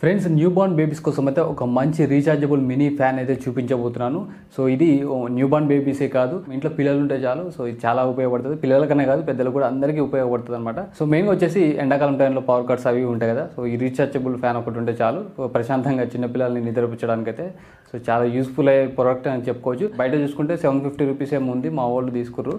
Friends new born babies కోసం అయితే ఒక మంచి రీఛార్జబుల్ మినీ ఫ్యాన్ అయితే చూపించబోతున్నాను. సో ఇది న్యూ బార్న్ బేబీసే కాదు, ఇంట్లో పిల్లలు ఉంటే చాలు. సో ఇది చాలా ఉపయోగపడుతుంది, పిల్లలకనే కాదు పెద్దలు కూడా అందరికీ ఉపయోగపడుతుంది అనమాట. సో మెయిన్గా వచ్చేసి ఎండాకాలం టైంలో పవర్ కట్స్ అవి ఉంటాయి కదా, సో ఈ రీఛార్జబుల్ ఫ్యాన్ ఒకటి ఉంటే చాలు ప్రశాంతంగా చిన్నపిల్లల్ని నిద్రపుచ్చడానికి అయితే. సో చాలా యూస్ఫుల్ అయ్యే ప్రోడక్ట్ అని చెప్పుకోవచ్చు. బయట చూసుకుంటే 750 రూపీస్ ఏమో ఉంది, మా వాళ్ళు తీసుకుర్రు.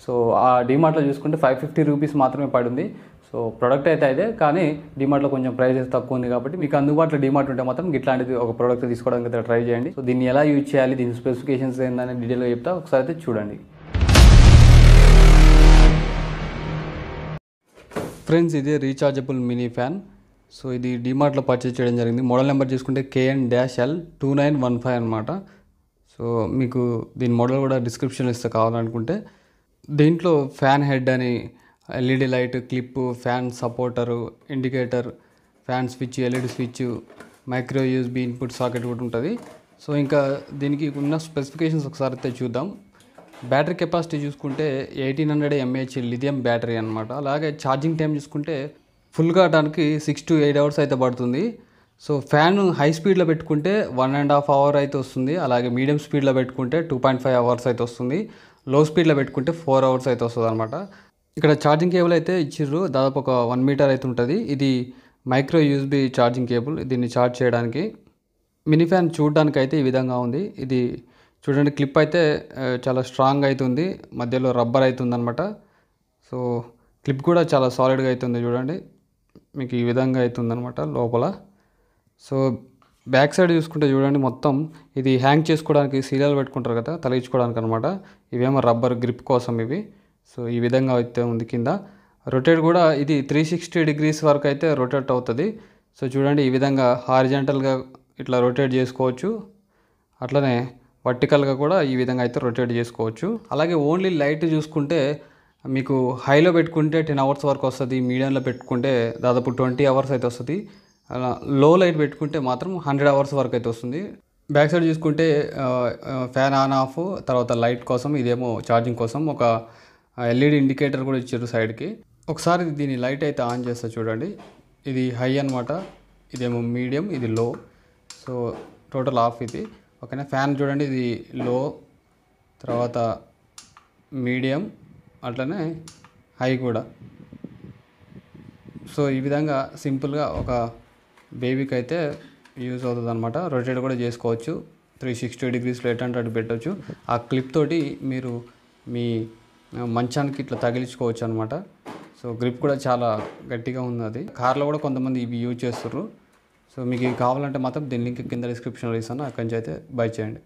సో ఆ డిమార్ట్లో చూసుకుంటే 550 రూపీస్ మాత్రమే పడింది. సో ప్రోడక్ట్ అయితే కానీ డిమార్ట్లో కొంచెం ప్రైజెస్ తక్కువ ఉంది కాబట్టి మీకు అందుబాటులో డిమార్ట్ ఉంటే మాత్రం ఇట్లాంటిది ఒక ప్రోడక్ట్ తీసుకోవడానికి అయితే ట్రై చేయండి. సో దీన్ని ఎలా యూజ్ చేయాలి, దీని స్పెసిఫికేషన్స్ ఏందని డీటెయిల్గా చెప్తా, ఒకసారి అయితే చూడండి. ఫ్రెండ్స్ ఇది రీఛార్జబుల్ మినీ ఫ్యాన్. సో ఇది డిమార్ట్లో పర్చేజ్ చేయడం జరిగింది. మోడల్ నెంబర్ చూసుకుంటే KN-L2915 అనమాట. సో మీకు దీని మోడల్ కూడా డిస్క్రిప్షన్లో ఇస్తే కావాలనుకుంటే. దీంట్లో ఫ్యాన్ హెడ్ అని LED light, clip, fan supporter, indicator, fan switch, LED switch, micro USB input socket కూడా ఉంటుంది. సో ఇంకా దీనికి ఉన్న స్పెసిఫికేషన్స్ ఒకసారి అయితే చూద్దాం. బ్యాటరీ కెపాసిటీ చూసుకుంటే 1800 mAh లిథియం బ్యాటరీ అనమాట. అలాగే ఛార్జింగ్ టైం చూసుకుంటే ఫుల్గా అవడానికి 6 to 8 hours అయితే పడుతుంది. సో ఫ్యాన్ హై స్పీడ్లో పెట్టుకుంటే 1.5 hour అయితే వస్తుంది. అలాగే మీడియం స్పీడ్లో పెట్టుకుంటే 2.5 hours అయితే వస్తుంది. లో స్పీడ్లో పెట్టుకుంటే 4 hours అయితే వస్తుంది అనమాట. ఇక్కడ ఛార్జింగ్ కేబుల్ అయితే ఇచ్చిర్రు, దాదాపు ఒక 1 meter అయితే ఉంటుంది. ఇది మైక్రో USB ఛార్జింగ్ కేబుల్, దీన్ని ఛార్జ్ చేయడానికి. మినీ ఫ్యాన్ చూడడానికి అయితే ఈ విధంగా ఉంది. ఇది చూడండి, క్లిప్ అయితే చాలా స్ట్రాంగ్ అవుతుంది, మధ్యలో రబ్బర్ అవుతుంది అనమాట. సో క్లిప్ కూడా చాలా సాలిడ్గా అవుతుంది చూడండి, మీకు ఈ విధంగా అవుతుంది అనమాట లోపల. సో బ్యాక్ సైడ్ చూసుకుంటే చూడండి, మొత్తం ఇది హ్యాంగ్ చేసుకోవడానికి సీరియల్ పెట్టుకుంటారు కదా తగిలించుకోవడానికి అనమాట. ఇవేమో రబ్బర్ గ్రిప్ కోసం ఇవి. సో ఈ విధంగా అయితే ఉంది. కింద రొటేట్ కూడా ఇది 360 degrees వరకు అయితే రొటేట్ అవుతుంది. సో చూడండి, ఈ విధంగా హారిజాంటల్గా ఇట్లా రొటేట్ చేసుకోవచ్చు, అట్లనే వర్టికల్గా కూడా ఈ విధంగా అయితే రొటేట్ చేసుకోవచ్చు. అలాగే ఓన్లీ లైట్ చూసుకుంటే మీకు హైలో పెట్టుకుంటే 10 hours వరకు వస్తుంది, మీడియంలో పెట్టుకుంటే దాదాపు 20 hours అయితే వస్తుంది. అలా లో లైట్ పెట్టుకుంటే మాత్రం 100 hours వరకు అయితే వస్తుంది. బ్యాక్ సైడ్ చూసుకుంటే ఫ్యాన్ ఆన్ ఆఫ్, తర్వాత లైట్ కోసం, ఇదేమో ఛార్జింగ్ కోసం. ఒక LED ఇండికేటర్ కూడా ఇచ్చారు సైడ్కి. ఒకసారి దీని లైట్ అయితే ఆన్ చేస్తా చూడండి, ఇది హై అనమాట, ఇదేమో మీడియం, ఇది లో. సో టోటల్ ఆఫ్ ఇది. ఓకేనా. ఫ్యాన్ చూడండి, ఇది లో, తర్వాత మీడియం, అట్లనే హై కూడా. సో ఈ విధంగా సింపుల్గా ఒక బేబీకి అయితే యూజ్ అవుతుంది అనమాట. రొటేట్ కూడా చేసుకోవచ్చు, 360 degrees ఎటు అటు పెట్టవచ్చు. ఆ క్లిప్ తోటి మీరు మీ మంచానికి ఇట్లా తగిలించుకోవచ్చు అనమాట. సో గ్రిప్ కూడా చాలా గట్టిగా ఉంది. అది కార్లో కూడా కొంతమంది ఇవి యూజ్ చేస్తారు. సో మీకు ఇవి కావాలంటే మాత్రం దీని లింక్ కింద డిస్క్రిప్షన్లో ఇస్తాను, అక్కడి నుంచి అయితే బై చేయండి.